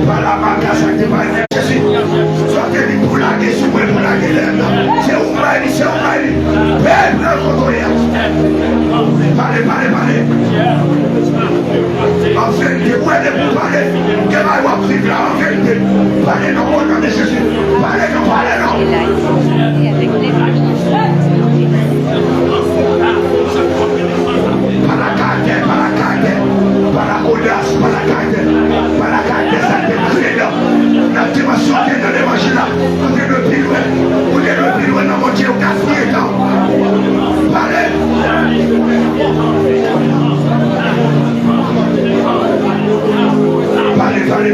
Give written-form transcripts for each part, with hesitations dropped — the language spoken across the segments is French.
Par la bagage qui va être Jésus. Sortez-lui pour la guerre, pour la guerre. C'est où Marie, c'est où Marie. Père, le côté. Parlez. En vérité, où est-ce que vous parlez? Que va y avoir vivre là en vérité? Parlez non au nom de Jésus. Parlez non. Par la audace, par la carte, ça te crée là. La dimension qui est dans l'évangile là, vous êtes le plus loin dans mon Dieu, au gaspillé là. Parlez. Parlez.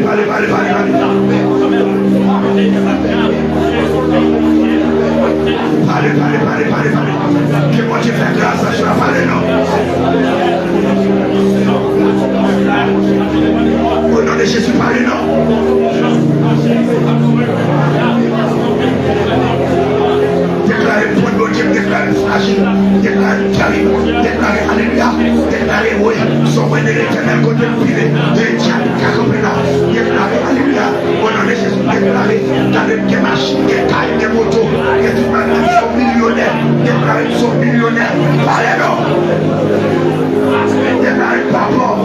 Que moi tu fais grâce à cela, parlez non. Au nom de Jésus, parlez non. Déclarez pour nos Dieu, déclarez fragile, déclarez terrible, déclarez alléluia, déclarez oui, sauvez de l'éternel côté de pile, de Dieu, déclarez alléluia, au nom de Jésus, déclarez des machines, des tailles, des motos, des tout le monde sont millionnaires, déclarez qu'ils sont millionnaires, parlez non, déclarez pas mort,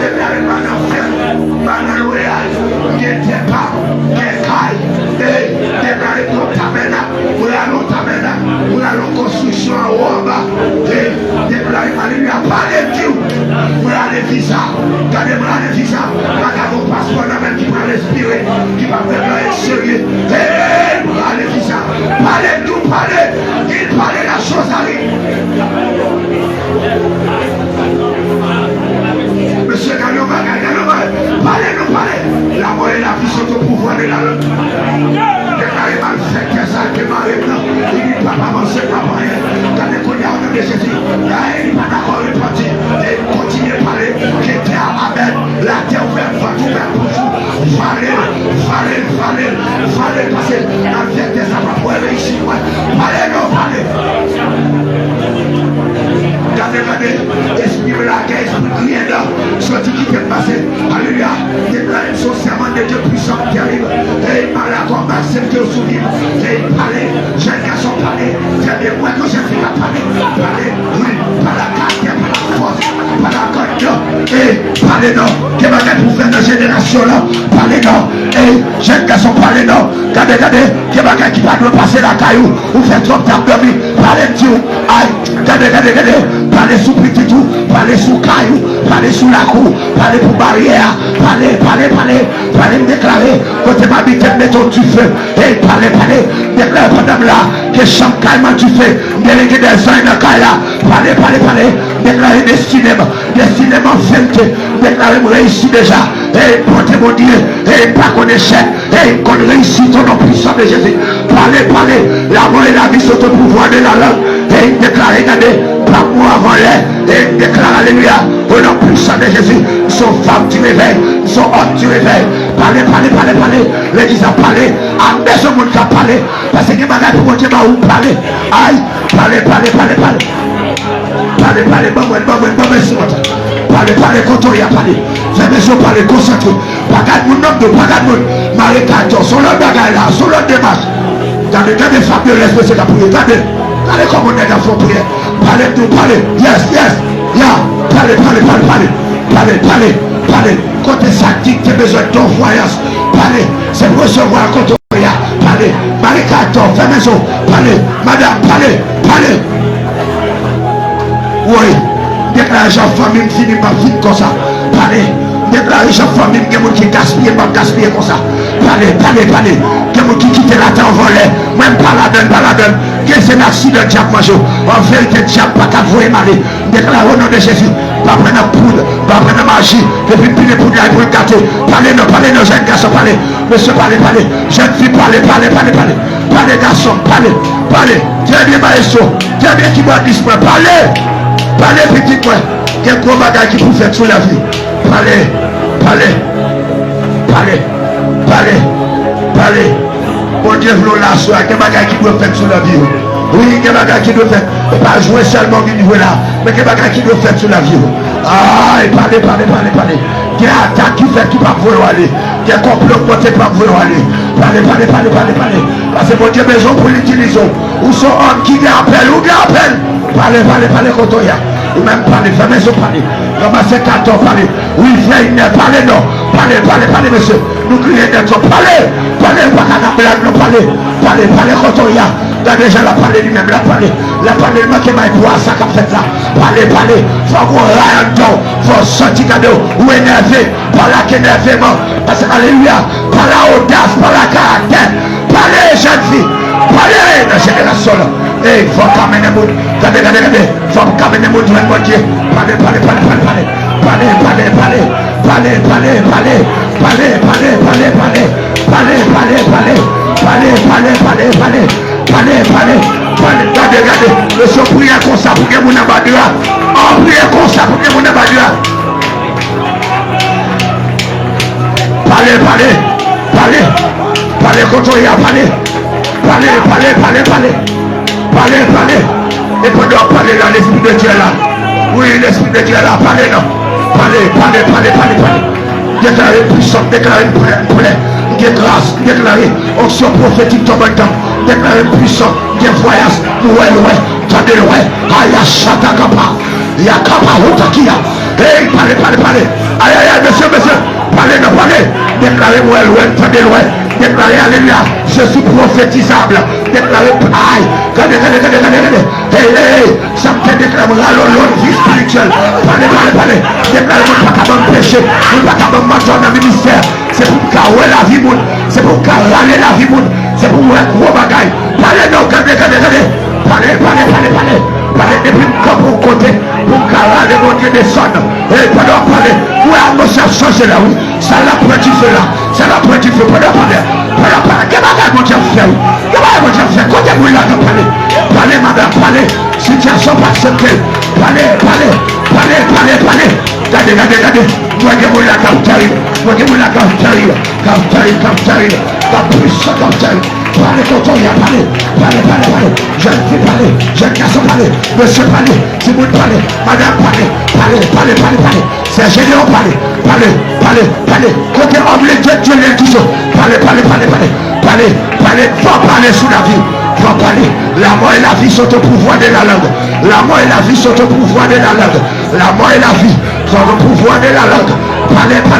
déclarez pas d'enfer, pas de loyal, qui n'était pas, qui est caille, déclarez pour Tamena, pour la construction en haut en bas, déclarez alléluia, parlez Dieu, pour aller visa, gardez-moi les visa, regardez vos passeports dans même qui va respirer, qui va faire être sérieux, pour aller visa, parlez Dieu, parlez, il parlait la chose arrive. Monsieur Gagnon, parlez. La mort et la vie sont au pouvoir de la langue. Déclarez mal fait que ça qui m'arrive là. Il dit pas avancer, pas moyen. Quand les connards de Jésus, il n'est pas d'accord, il partit. Et continuez à parler. Qui était à Amen. La terre ouverte, va tout faire pour vous. Fallait. Parce que la vérité, ça va pouvoir réussir. Parlez. Regardez, esprit de la guerre, esprit de rien là, sorti qui peut passer, alléluia, déclarez son serment de Dieu puissant, terrible, et par la combat, c'est Dieu souvenir, et parlez, jeune garçon, parlez, très bien, moi que j'ai fait la parler, oui, par la carte, par la force, par la corde, et parlez non, que va pour faire de génération là, parlez non, et jeune garçon, parlez non, regardez, que va qui va nous passer la caillou, ou faire trop tard de vie, parlez Dieu, aïe, regardez, parlez sous petit tout, parlez sous caillou, parlez sous la cour, parlez pour barrière, parlez, déclarez, côté ma bite, mettons du feu, et parlez, déclarez madame là, que chaque caillement du feu, délégué des uns dans caille là, parlez, déclarez destiné vérité, déclarez mon réussite déjà, et portez mon Dieu, et pas qu'on échec, et qu'on réussite au nom puissant de Jésus, parlez, la mort et la vie sont au pouvoir de la langue, et déclarez, regardez, pas moi avant l'air, et déclare alléluia, au nom puissant de Jésus, son femme du réveil, son homme du réveil, parlez, l'église a parlé, à ce monde qui a parlé, parce que les bagages pour mon Dieu va où parler, aïe, parlez, parlez, quand on y a parlé, fais mes yeux parler, concentré, bagage mon nom de bagage mon, marécateur, son lot bagage là, son lot démarche, dans le cas des femmes de l'esprit, c'est la prière, regardez comme on est dans son prière, parlez, yes, yeah, parlez, côté ça dit que tu as besoin de ton voyage, parlez, c'est pour recevoir quand on y a, parlez, marécateur, fais mes yeux, parlez, madame, parlez, oui, déclaration famille finit ma vie comme ça. Parlez, déclaration famille qui gaspille comme ça. Parlez. Qui quitte la terre volée. Même pas la donne. Que c'est l'accident de diable major. En vérité, diable pas qu'à vous émaler. Déclare au nom de Jésus. Pas prendre poudre, pas prendre magie. Depuis plus de poudre pour le gâter. Parlez, jeune garçon, parlez. Monsieur, parlez. Jeune fille, parlez. Parlez, garçon, parlez. Très bien, maestro. Très bien, qui va disparaître. Parlez, petit point. Quel gros bagage qui vous fait sur la vie. Parlez. Bon Dieu, vous la soie. Quel bagage qui doit faire sur la vie. Oui, quel bagage qui doit faire. Pas jouer seulement du niveau là. Mais quel bagage qui doit faire sur la vie. Ah, parlez. Il y a une attaque qui fait qui va vouloir aller. Il y a un complot qui va vouloir aller. Parlez. Parce que mon Dieu, besoin pour l'utiliser. Ou son homme qui appelle, ou qui appelle. Parlez, quand on y a. Ou même parlez, fermez son parler. Ramassez 14, parlez. Oui, frère, parlez, non. Parlez, monsieur. Nous crions d'être, parlez, pas qu'à blague, non, parlez quand on y a. Déjà la parler lui-même, la parler le mec qui m'a pour ça qu'a fait là. Parlez, faut qu'on raille en temps, faut sortir cadeau, ou énervé, par la qu'énervément, parce que alléluia, par la audace, par la caractère, parlez jeune fille, parlez dans la génération là. Et il faut qu'amener les mots, regardez, faut qu'amener les mots devant mon Dieu, parlez, regardez, monsieur prie comme ça pour que vous n'avez pas de là. On prie comme ça pour que vous n'avez pas de là. Parlez quand on y a parlé. Parlez. Et pendant parler là, l'esprit de Dieu là. Oui, l'esprit de Dieu là, parlez non. Parlez. Déclarez puissance, déclarez une prière. Des grâces, déclarez onction prophétique dans le temps. Déclarez puissance, des voyages. Ouais. Tendez loin. Aya Shatakapa. Yakapa Hotakia. Hey, parlez. Aïe, monsieur. Parlez. Déclarez ouais, tendez loin. Déclarez alléluia. Je suis prophétisable. Déclarez aïe. Regardez. Hey, ça me fait déclarer l'autre vie spirituelle. Parlez. Déclarez mon pas capable de pécher. Mon pas capable de manger dans le ministère. C'est pour carouer la vie monde. C'est pour râler la vie monde. C'est pour un gros bagaille. Parlez, regardez. Parlez depuis comme pour côté. Pour râler mon Dieu descend. Et pendant parler. Où est l'atmosphère changée là, oui. Ça l'a point du feu là. Pendant parler. Qu'est-ce que mon Dieu fait? Côté vous là, parlez, madame, parlez. Situation pas acceptée. Parlez. Regardez. Moi, je vous la capture. Parlez quand on y a parlé. Jeune fille parler. Jeune garçon parler. Monsieur parler. Si vous parlez. Madame parlez. C'est génial parler. Côté homme, les Dieu les toujours. Parlez. Faut parler sous la vie. Faut parler. La mort et la vie sont au pouvoir de la langue. La mort et la vie sont au pouvoir de la langue. La mort et la vie sont au pouvoir de la langue. Parlez.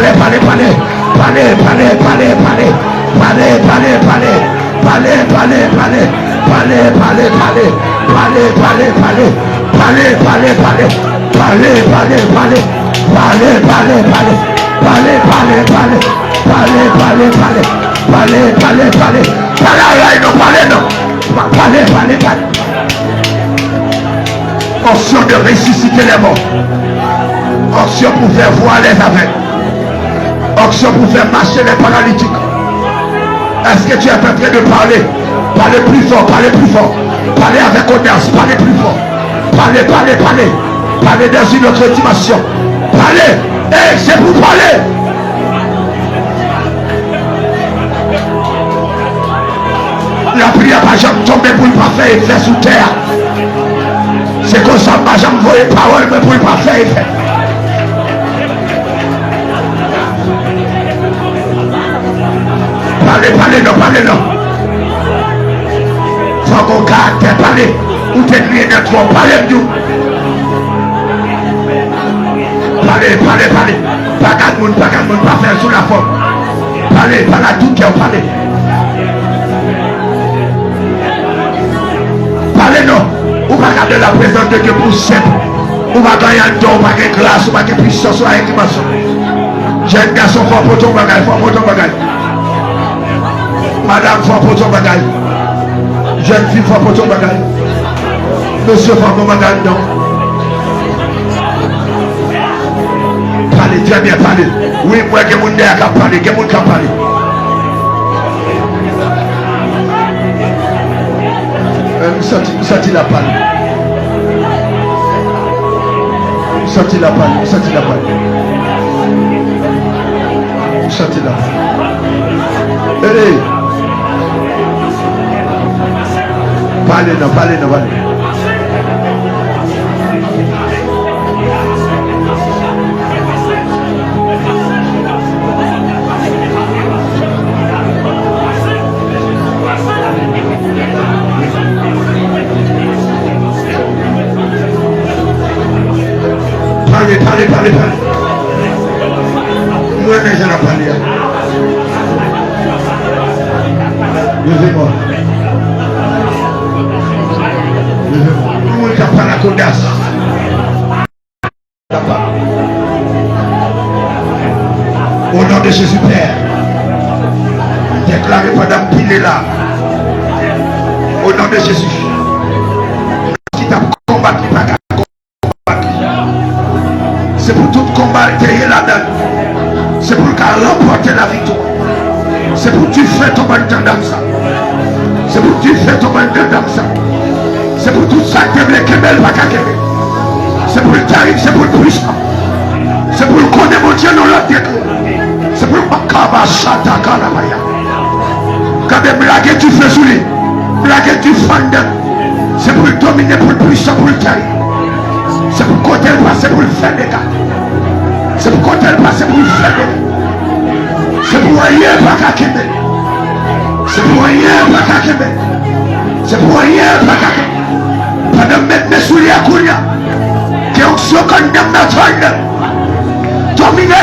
Onction de ressusciter les morts. Onction pour faire voir les aveugles. Onction pour faire marcher les paralytiques. Est-ce que tu es en train de parler? Parlez plus fort. Parlez avec audace. Parlez plus fort. Parlez dans une autre dimension. Parlez. Et c'est pour parler. La prière va jamais tomber pour ne pas faire effet sous terre. C'est comme ça, ma jambe voit les paroles, mais pour ne pas faire effet. Parlez non. Faut qu'on caractère, parlez. Ou t'es crié notre voix, parlez nous. Parlez. Pas qu'à le monde, pas faire sous la forme. Parlez, par la tout cœur, parlez. Parlez non. Ou pas garder la présence de Dieu pour simple. Ou pas gagner un don, ou pas gagner grâce, ou pas gagner puissance, ou pas gagner dimension. Jeune garçon, faut pour ton bagage, Madame, faut pour ton bagage. Jeune fille, faut pour ton bagage. Monsieur, faut pour ton bagage, non. Parlez, très bien, parlez. Oui, moi, que mon nez a parlé, que mon cas parler. Sorti la parole. Sorti la parole. Hey. Parlez. connais la parler. Levez-moi. Levez-moi. Nous ne pas la codasse. Au nom de Jésus Père, déclaré pendant pile là. Au nom de Jésus. Qui t'a combattu, pas qu'à combattre. C'est pour tout combat derrière la donne. C'est pour qu'elle remporte la victoire. C'est pour que tu fais ton bon temps dans ça. C'est pour que tu fais ton bon temps dans ça. C'est pour tout ça que tu veux qu'elle va qu'à. C'est pour le tarif, c'est pour le puissant. C'est pour le connaître mon Dieu dans l'autre décret. C'est pour le Makaba Shata Kalabaya. Quand des blagues tu fais sous lui, blagues tu fais, c'est pour le dominer, pour le puissant, pour le tarif. C'est pour côté le passé, pour le faire des gars. C'est pour côté le passé, pour le faire des gars. C'est pour rien pas qu'à Québec. C'est pour rien pas qu'à Québec. C'est pour rien pas qu'à Québec. Pas de mettre mes souliers à courir. Qui ont ce qu'on aime notre dominer.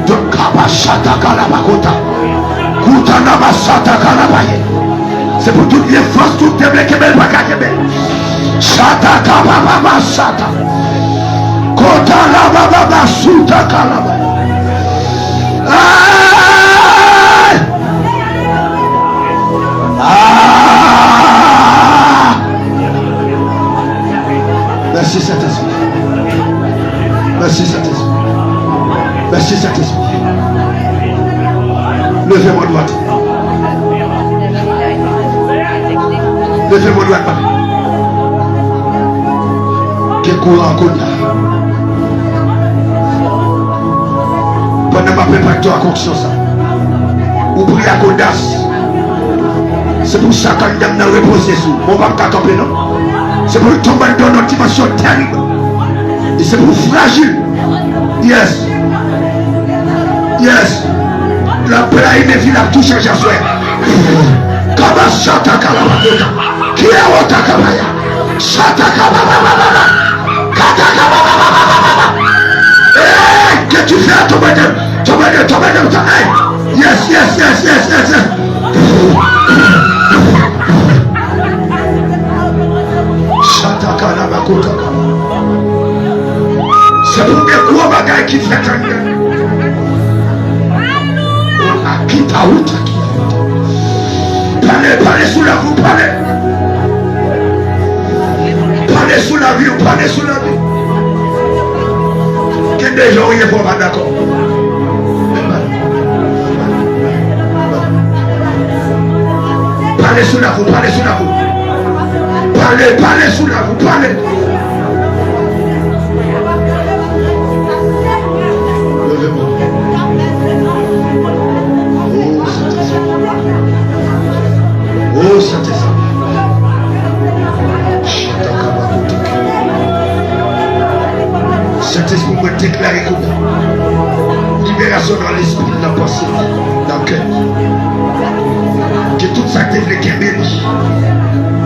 De Kabashata Kalabakota. Koutanabasata Kalabaye. C'est pour toutes les forces, toutes les blés Québec, pas Québec. Shata Kabababa Shata. Kota Lababa Suta Kalabaye. Merci Saint-Esprit. Merci Saint-Esprit. Merci Saint-Esprit. Levez-moi droite. Levez-moi droite. Quel courant qu'on a. Pendant ma préparation à conscience. Ou prier à Kodas. C'est pour ça qu'on a reposé sur. On va pas camper, non? C'est pour tomber dans notre dimension terrible. Et c'est pour fragile. Yes. Yes. La paix est ville a tout changé à soi. Kaba Shata Kalabakota. Qui est Ota Kabaya? Shata Kababababa. Kata Kababababa. Hey, que tu fais à tomber de. Hey. Yes. C'est pour des gros bagailles qui fait un gars. Qui t'a outé. Parlez sous la vie, parlez. Parlez sous la vie, parlez sous la vie. Quel des gens il est pas d'accord. Parlez sous la vie, parlez sous la vie. Parlez sous la vie, parlez. Oh Saint-Esprit. Saint-Esprit me déclare libération dans l'esprit, dans la pensée, dans le cœur. Que toute sa tête qui est bénie,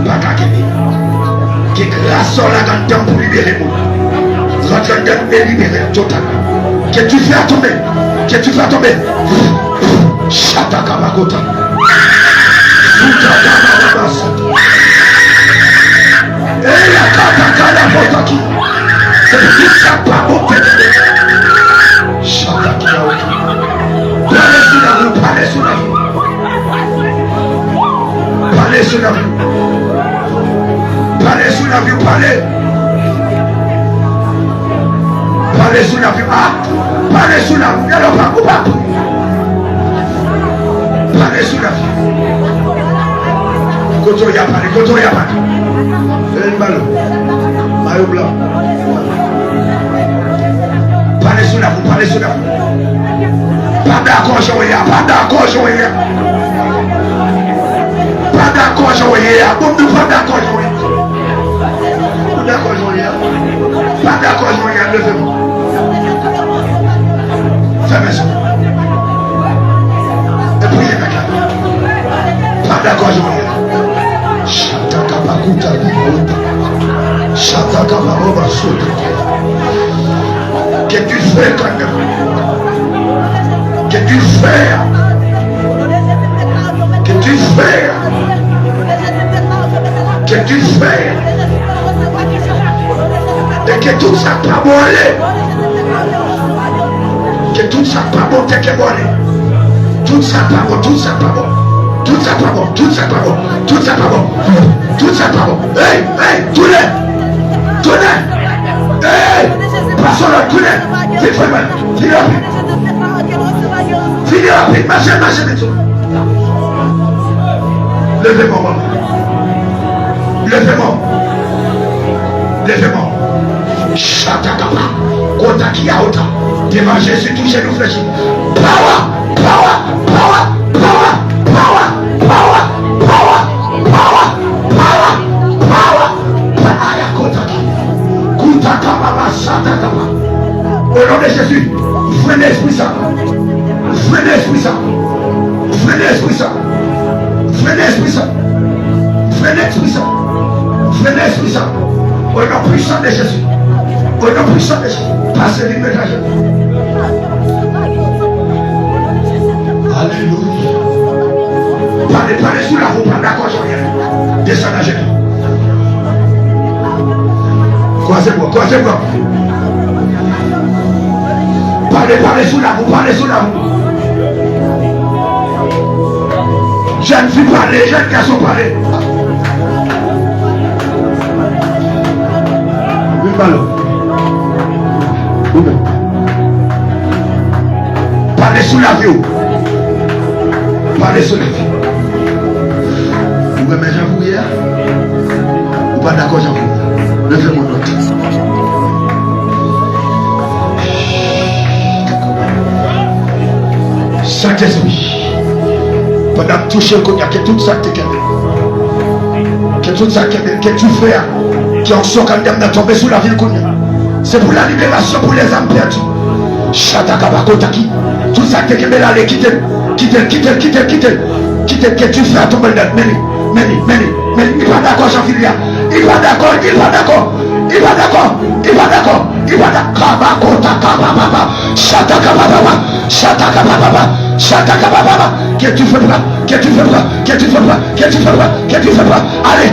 pas qu'à qu'elle que grâce à la grande pour libérer moi. Rentre dedans et libérer totalement. Que tu fais tomber. Que tu fais tomber. Chata Kabakota. Et la Katakala Potaki. C'est pour ça pas monter. Chata Kabakota. Parlez sur la rue, parlez sur la rue. Parlez sur la rue. Parlez sur la vie, parlez. Parlez sur la vie. Ah, parlez sur la vie. Alors, pas. Parlez sur la vie. Koto ya parlé. Un ballon. Maillot blanc. Parlez sur la vie, parlez sur la vie. Pas d'accord, jouer. Pas d'accord, jouer. Pas d'accord, jouer. Pas d'accord, jouer. D'accord, je pas d'accord, je regarde, levez-moi. Fermez ça. Et priez avec la. Pas d'accord, je regarde. Chata Kabakuta Chata Kabaroba Soto. Que tu fais, que tu fais, que tu fais, que tu fais, et que tout ça pas bon aller, que tout ça pas bon, que bon aller, tout ça pas bon, tout ça pas bon, tout ça pas bon, tout ça pas bon, tout ça pas bon, tout ça pas bon. Hey, hey, tournez, hey, passons là, tournez, vite, vite rapide, marchez, levez-moi, Chatakapa, Kotaki Aota, devant Jésus, touchez nous fléchis. Power. Au nom de Jésus, venez Esprit Saint. Au nom puissant de Jésus. Passez l'immédiat. Alléluia. Parlez sous la roue, d'accord, je viens. Descends à genoux. Croisez-moi. Parlez sous la roue, Jeune fille parler, jeune garçon parler. Oui, ballon. Parlez sous la vie. Vous remettez j'avoue hier? Ou pas d'accord j'avoue? Levez mon note. Saint-Esprit, pendant toucher le cognac, que tout ça te calme, que tout ça que tu fais, qui en sort quand même tomber sous la ville cognac, c'est pour la libération pour les âmes perdues. Chatakabakotaki, tout ça que tu fais là, quitte, que tu fais à tomber là, mais il va d'accord, Jean-Philippe, il va d'accord, Chatakababa, que tu fais pas, allez,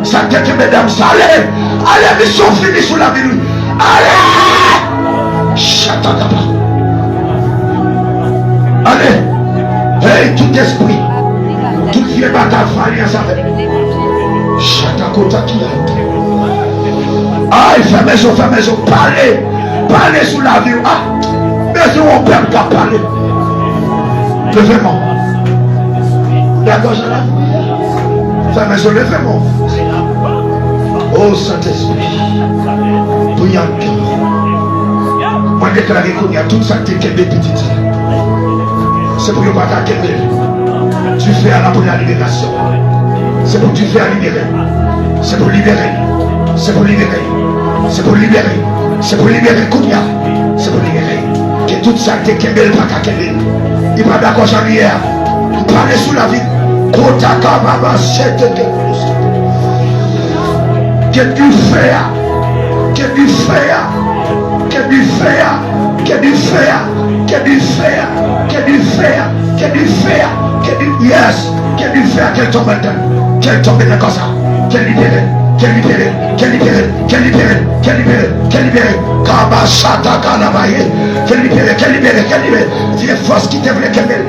ça tête mesdames, allez, mission finie sous la ville, allez, Chatakababa, allez, hey, tout esprit, toute vieille bataille, alliance avec Chatakotaki. Aïe, fais maison, parlez sous la vie. Ah, mais on ne peut pas parler. Levez-moi. D'accord, je l'ai. Fais maison, levez-moi. Oh Saint-Esprit. Bouillant. Moi, déclaré qu'il y a toute santé qui est petite. C'est pour ne pas t'accueillir. Tu fais à la pour la libération. C'est pour que tu fais à libérer. C'est pour libérer. Kounia. C'est pour libérer. Que toute ça te kembel pas kakembel. Il va d'accord j'en hier. Il parlait sous la vie. Kotaka mama sete de plus. Que tu fais. Yes. Qu'elle tombe comme ça. Qu'elle libère. Kabashata Kanabaye. Qu'elle libère. Viens force qui te voulait Kemel.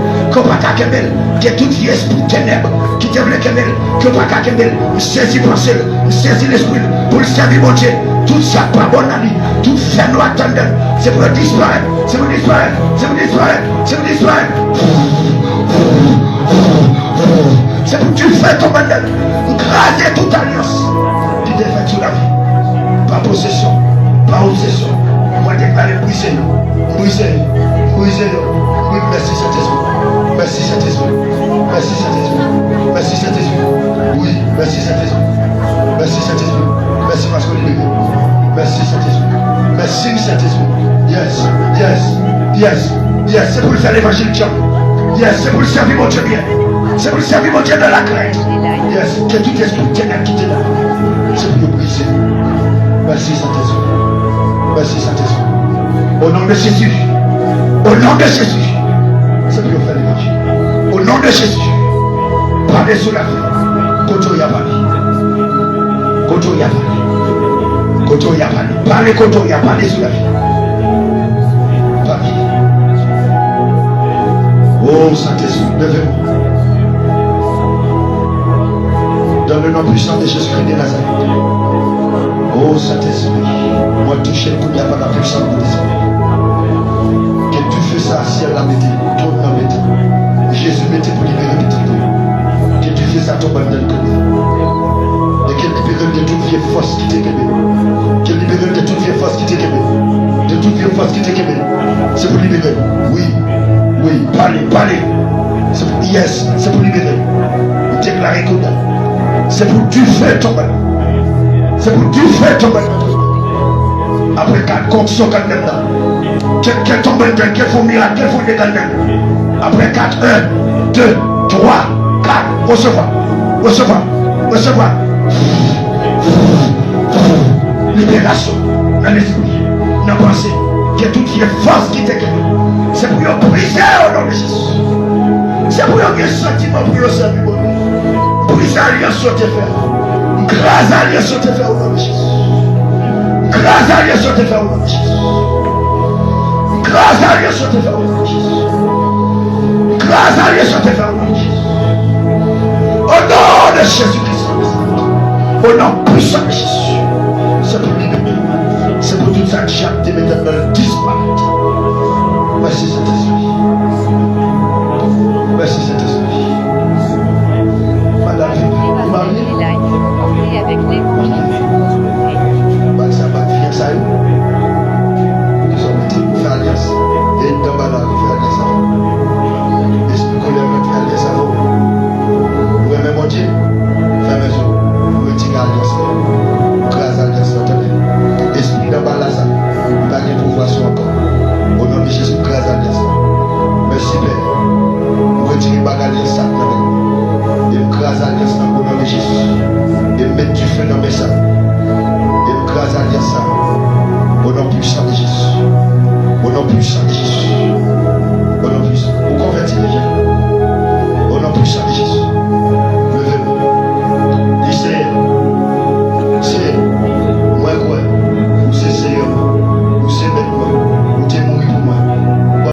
Que toute vie esprit ténèbres qui te voulait Kemel. Que pas Kemel. Saisis pensée, saisis l'esprit pour le servir mon Dieu. Tout ça pas bon ami. Tout ça nous attendons. C'est pour disparaître. C'est pour que tu fais ton mandat. Craser toute alliance. Tu défais toute la vie. Pas possession. Pas obsession. Moi déclarer briser. Oui, merci Saint-Esprit. Merci Saint-Esprit. Oui, merci Saint-Esprit. Merci parce que libéré. Merci Saint-Esprit. Yes. C'est pour le faire l'évangile. Yes, c'est pour le servir mon Dieu bien. C'est pour le servir mon Dieu dans la crainte. Yes, que tout esprit ténèbre qui te là. C'est pour le briser. Merci Saint-Esprit. Merci Saint-Esprit. Au nom de Jésus. Au nom de Jésus. C'est plus faire l'évangile. Au nom de Jésus. Parlez sous la vie. Koto Yabani. Koto Yabani. Koto Yabani. Parlez Koto Yabani sous la vie. Parlez. Oh Saint-Esprit, levez-vous. Dans le nom puissant de Jésus-Christ de Nazareth. Oh Saint-Esprit, moi toucher le coup par la puissance de l'Esprit. Que tu fais ça, si elle l'a mis, tout le monde met. Jésus mettait pour libérer petit peu. Que tu fais ça, ton bon dans le cœur. Et qu'elle libère de toute vieille force qui t'est québé. Qu'elle libère de toute vieille force qui t'est québé. De toute vieille force qui t'est québé. C'est pour libérer. Oui, oui, parlez. C'est pour, yes, c'est pour libérer. Déclarer comme ça. C'est pour tu fais ton bonheur. C'est pour tu fais ton bonheur. Après 4 conctions quand même là. Quel ton bonheur, quel font miracle, quel font des gardens. Après 4, 1, 2, 3, 4. Recevoir. Libération dans l'esprit, dans la pensée. Que toute vieille force qui t'est. C'est pour y briser au nom de Jésus. C'est pour y avoir un sentiment pour y servir. Brise alliance sur tes frères. Grâce alliance sur tes frères au nom de Jésus. Grâce alliance sur tes frères au nom de Jésus. Grâce alliance sur tes frères au nom de Jésus. Grâce alliance sur tes frères au nom de Jésus. Au nom de Jésus-Christ. Au nom puissant de Jésus. C'est pour libérer. C'est pour toute cette chape de mettre dans le disparaître. Merci Saint-Esprit. Merci Saint-Esprit. Avec l'évangile. Ça va finir ça. Ils ont été faire alliance. Et une dame là qui fait alliance. L'esprit colère va faire alliance. Vous aimez mon Dieu? Fais maison. Vous retirez alliance. Grâce à alliance. Esprit d'en bas là, ça. Il va y pouvoir sur encore. Au nom de Jésus, grâce à alliance. Merci Père. Vous retirez alliance. Et grâce à alliance. Au nom de Jésus. Et mettre du feu dans mes sangs. Et grâce à dire ça. Au nom puissant de Jésus. Au nom puissant de Jésus.